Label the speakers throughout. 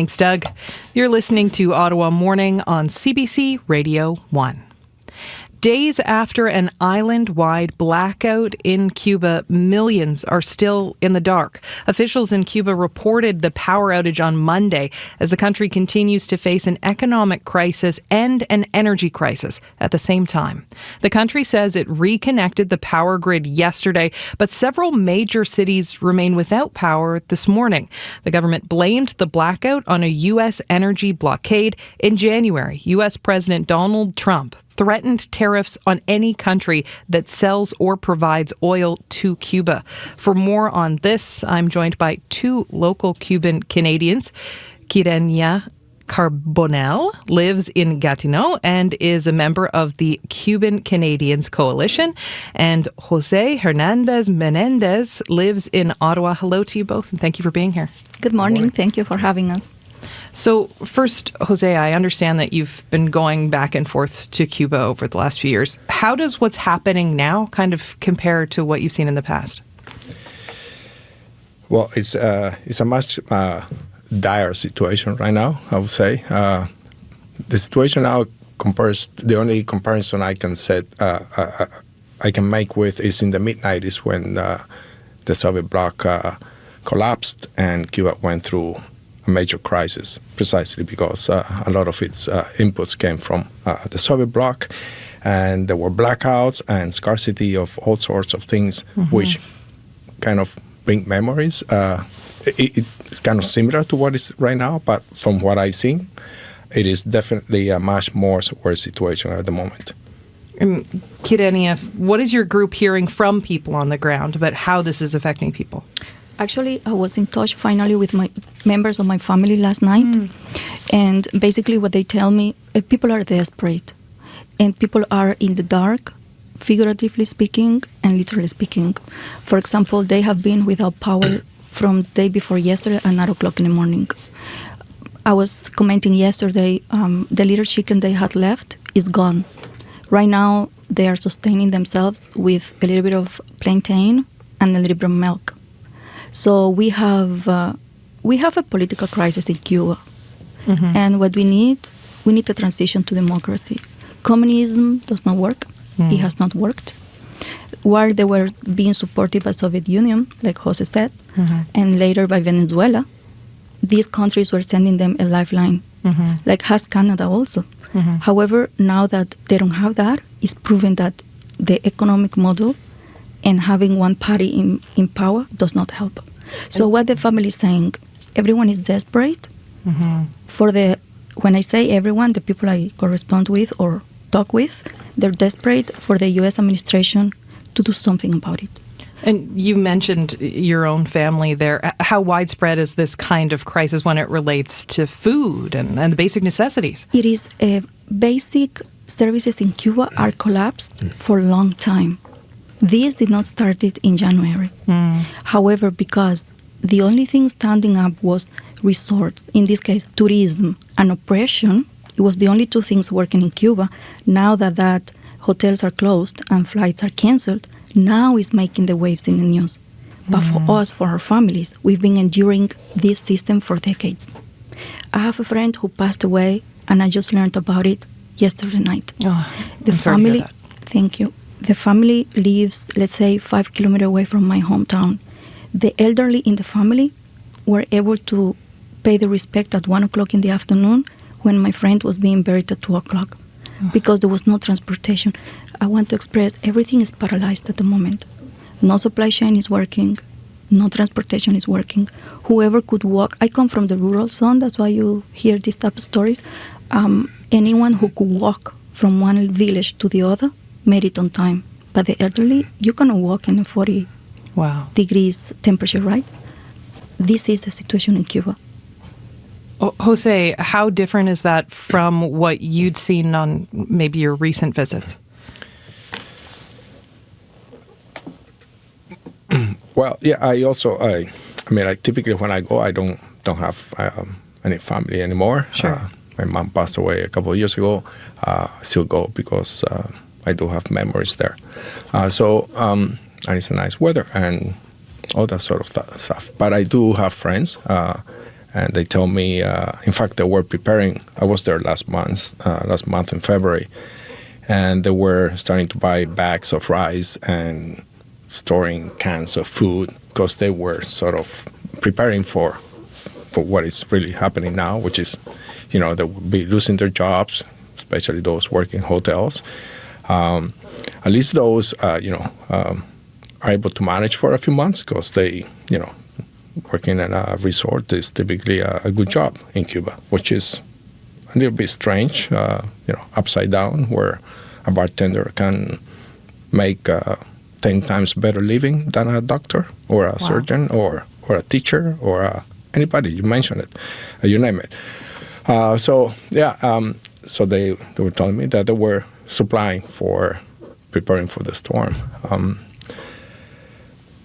Speaker 1: Thanks, Doug. You're listening to Ottawa Morning on CBC Radio 1. Days after an island-wide blackout in Cuba, millions are still in the dark. Officials in Cuba reported the power outage on Monday as the country continues to face an economic crisis and an energy crisis at the same time. The country says it reconnected the power grid yesterday, but several major cities remain without power this morning. The government blamed the blackout on a U.S. energy blockade. In January, U.S. President Donald Trump threatened tariffs on any country that sells or provides oil to Cuba. For more on this, I'm joined by two local Cuban Canadians. Quirenia Carbonell lives in Gatineau and is a member of the Cuban Canadians Coalition. And Jose Hernandez Menendez lives in Ottawa. Hello to you both, and thank you for being here.
Speaker 2: Good morning. Thank you for having us.
Speaker 1: So first, Jose, I understand that you've been going back and forth to Cuba over the last few years. How does what's happening now kind of compare to what you've seen in the past?
Speaker 3: Well, it's a much dire situation right now, I would say. The situation now the only comparison I can make with is in the mid-90s when the Soviet bloc collapsed and Cuba went through a major crisis, precisely because a lot of its inputs came from the Soviet bloc, and there were blackouts and scarcity of all sorts of things, which kind of bring memories. It's kind of similar to what is right now, but from what I've seen, it is definitely a much more worse situation at the moment.
Speaker 1: Quirenia, what is your group hearing from people on the ground about how this is affecting people?
Speaker 2: Actually, I was in touch finally with my members of my family last night. And basically what they tell me, people are desperate. And people are in the dark, figuratively speaking and literally speaking. For example, they have been without power from the day before yesterday at 9 o'clock in the morning. I was commenting yesterday, the little chicken they had left is gone. Right now, they are sustaining themselves with a little bit of plantain and a little bit of milk. So we have a political crisis in Cuba, and what we need a transition to democracy. Communism does not work; it has not worked. While they were being supported by Soviet Union, like Jose said, and later by Venezuela, these countries were sending them a lifeline, like has Canada also. However, now that they don't have that, it's proven that the economic model and having one party in power does not help. So what the family is saying, everyone is desperate. When I say everyone, the people I correspond with or talk with, they're desperate for the U.S. administration to do something about it.
Speaker 1: And you mentioned your own family there. How widespread is this kind of crisis when it relates to food and the basic necessities?
Speaker 2: It is basic services in Cuba are collapsed for a long time. This did not start it in January. However, because the only thing standing up was resorts, in this case, tourism and oppression, it was the only two things working in Cuba. Now that hotels are closed and flights are canceled, now is making the waves in the news. But for us, for our families, we've been enduring this system for decades. I have a friend who passed away, and I just learned about it yesterday night.
Speaker 1: I'm sorry to hear that.
Speaker 2: Thank you. The family lives, let's say, 5 kilometers away from my hometown. The elderly in the family were able to pay the respect at 1 o'clock in the afternoon when my friend was being buried at 2 o'clock because there was no transportation. I want to express everything is paralyzed at the moment. No supply chain is working. No transportation is working. Whoever could walk, I come from the rural zone, that's why you hear these type of stories. Anyone who could walk from one village to the other made it on time. But the elderly, you cannot walk in a 40 degrees temperature, right? This is the situation in Cuba.
Speaker 1: Jose, how different is that from what you'd seen on maybe your recent visits?
Speaker 3: Well, yeah, I typically when I go, I don't have any family anymore.
Speaker 1: Sure.
Speaker 3: My mom passed away a couple of years ago. I still go because I do have memories there. And it's a nice weather and all that sort of stuff. But I do have friends, And they told me, in fact, they were preparing. I was there last month in February, and they were starting to buy bags of rice and storing cans of food because they were sort of preparing for what is really happening now, which is, they will be losing their jobs, especially those working hotels. At least those, are able to manage for a few months because they, working in a resort is typically a good job in Cuba, which is a little bit strange, upside down, where a bartender can make 10 times better living than a doctor or a surgeon or a teacher or anybody. You mentioned it, you name it. So they were telling me that they were supplying for preparing for the storm.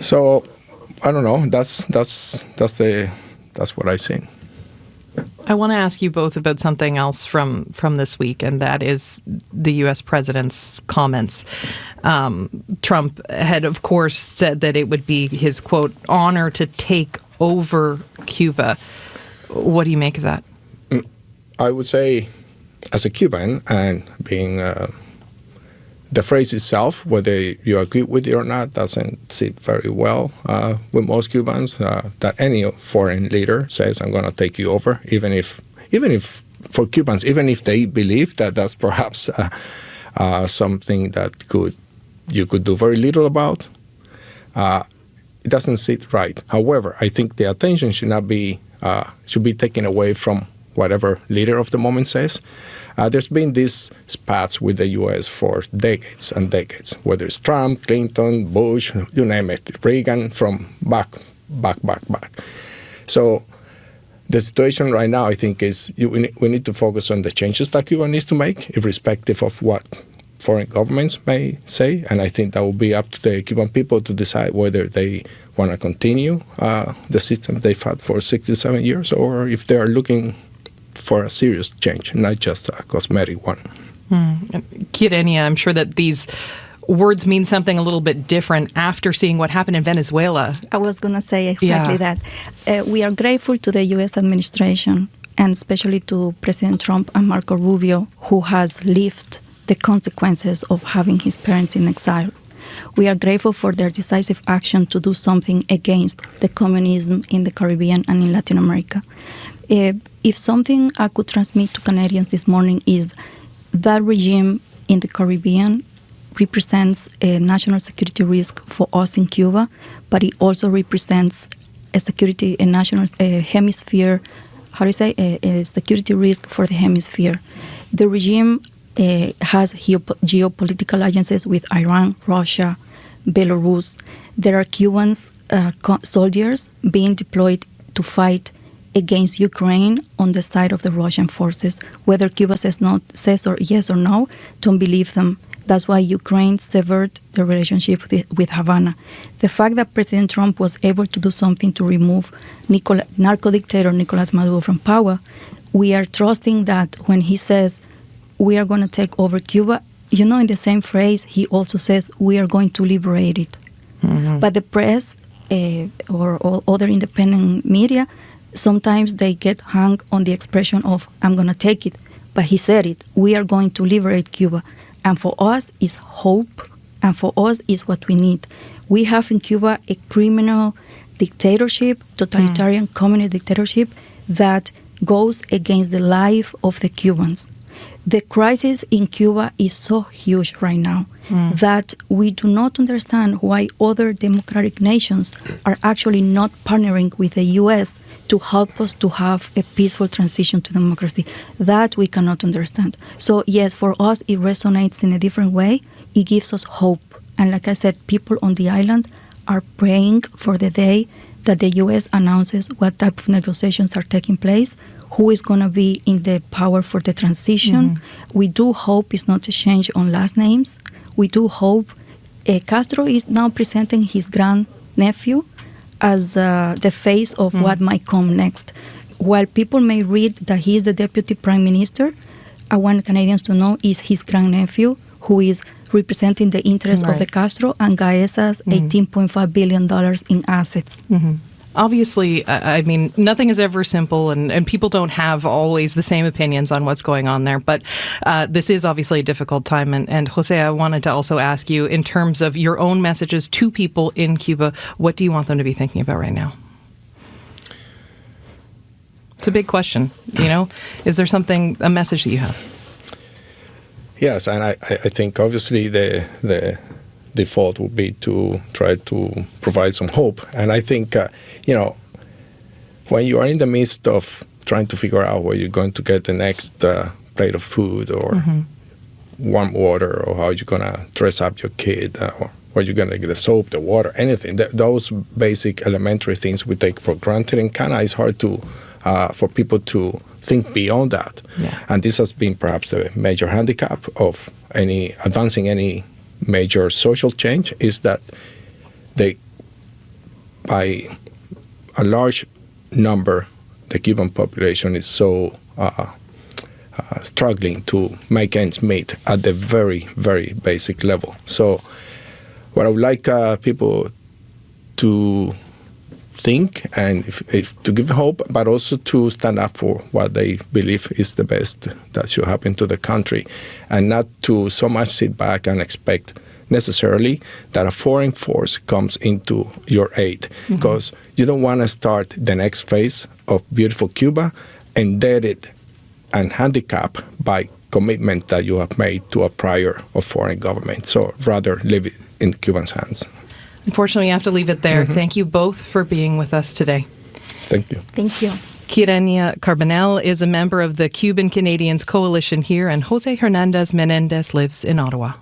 Speaker 3: So I don't know. That's what I see.
Speaker 1: I want to ask you both about something else from this week, and that is the U.S. president's comments. Trump had, of course, said that it would be his, quote, honor to take over Cuba. What do you make of that?
Speaker 3: I would say, as a Cuban, and being the phrase itself, whether you agree with it or not, doesn't sit very well with most Cubans. That any foreign leader says, "I'm going to take you over," even if for Cubans, even if they believe that that's perhaps something that you could do very little about, it doesn't sit right. However, I think the attention should be taken away from whatever leader of the moment says. There's been these spats with the U.S. for decades and decades, whether it's Trump, Clinton, Bush, you name it, Reagan, from back. So the situation right now, I think, is we need to focus on the changes that Cuba needs to make, irrespective of what foreign governments may say. And I think that will be up to the Cuban people to decide whether they want to continue the system they've had for 67 years or if they are looking for a serious change, not just a cosmetic one.
Speaker 1: Kirenia, I'm sure that these words mean something a little bit different after seeing what happened in Venezuela.
Speaker 2: I was going to say exactly that. We are grateful to the U.S. administration, and especially to President Trump and Marco Rubio, who has lived the consequences of having his parents in exile. We are grateful for their decisive action to do something against the communism in the Caribbean and in Latin America. If something I could transmit to Canadians this morning is that regime in the Caribbean represents a national security risk for us in Cuba, but it also represents a national hemisphere, a security risk for the hemisphere. The regime has geopolitical alliances with Iran, Russia, Belarus. There are Cubans soldiers being deployed to fight against Ukraine on the side of the Russian forces. Whether Cuba says yes or no, don't believe them. That's why Ukraine severed the relationship with Havana. The fact that President Trump was able to do something to remove narco-dictator Nicolas Maduro from power, we are trusting that when he says, we are going to take over Cuba, in the same phrase, he also says, we are going to liberate it. Mm-hmm. But the press or other independent media, sometimes they get hung on the expression of, I'm going to take it. But he said it, we are going to liberate Cuba. And for us is hope, and for us is what we need. We have in Cuba a criminal dictatorship, totalitarian communist dictatorship that goes against the life of the Cubans. The crisis in Cuba is so huge right now that we do not understand why other democratic nations are actually not partnering with the U.S. to help us to have a peaceful transition to democracy. That we cannot understand. So yes, for us it resonates in a different way. It gives us hope. And like I said, people on the island are praying for the day that the U.S. announces what type of negotiations are taking place, who is going to be in the power for the transition. We do hope it's not a change on last names. We do hope Castro is now presenting his grandnephew as the face of what might come next. While people may read that he is the deputy prime minister, I want Canadians to know is his grandnephew who is representing the interest of the Castro and Gaesa's $18.5 billion in assets.
Speaker 1: Obviously, I mean, nothing is ever simple, and people don't have always the same opinions on what's going on there. But this is obviously a difficult time. And Jose, I wanted to also ask you, in terms of your own messages to people in Cuba, what do you want them to be thinking about right now? It's a big question, you know? Is there a message that you have?
Speaker 3: Yes, and I think obviously the default would be to try to provide some hope. And I think, when you are in the midst of trying to figure out where you're going to get the next plate of food or warm water, or how you're going to dress up your kid, or where you're going to get the soap, the water, anything, those basic elementary things we take for granted in Canada, it's hard to for people to think beyond that.
Speaker 1: Yeah. And
Speaker 3: this has been perhaps a major handicap of advancing any major social change, is that by a large number, the Cuban population is so struggling to make ends meet at the very, very basic level. So what I would like people to think, and if to give hope, but also to stand up for what they believe is the best that should happen to the country, and not to so much sit back and expect necessarily that a foreign force comes into your aid, because you don't want to start the next phase of beautiful Cuba indebted and handicapped by commitment that you have made to a prior or foreign government. So rather leave it in Cubans' hands.
Speaker 1: Unfortunately, we have to leave it there. Thank you both for being with us today.
Speaker 3: Thank you.
Speaker 2: Thank you.
Speaker 1: Quirenia Carbonell is a member of the Cuban Canadians Coalition here, and Jose Hernandez Menendez lives in Ottawa.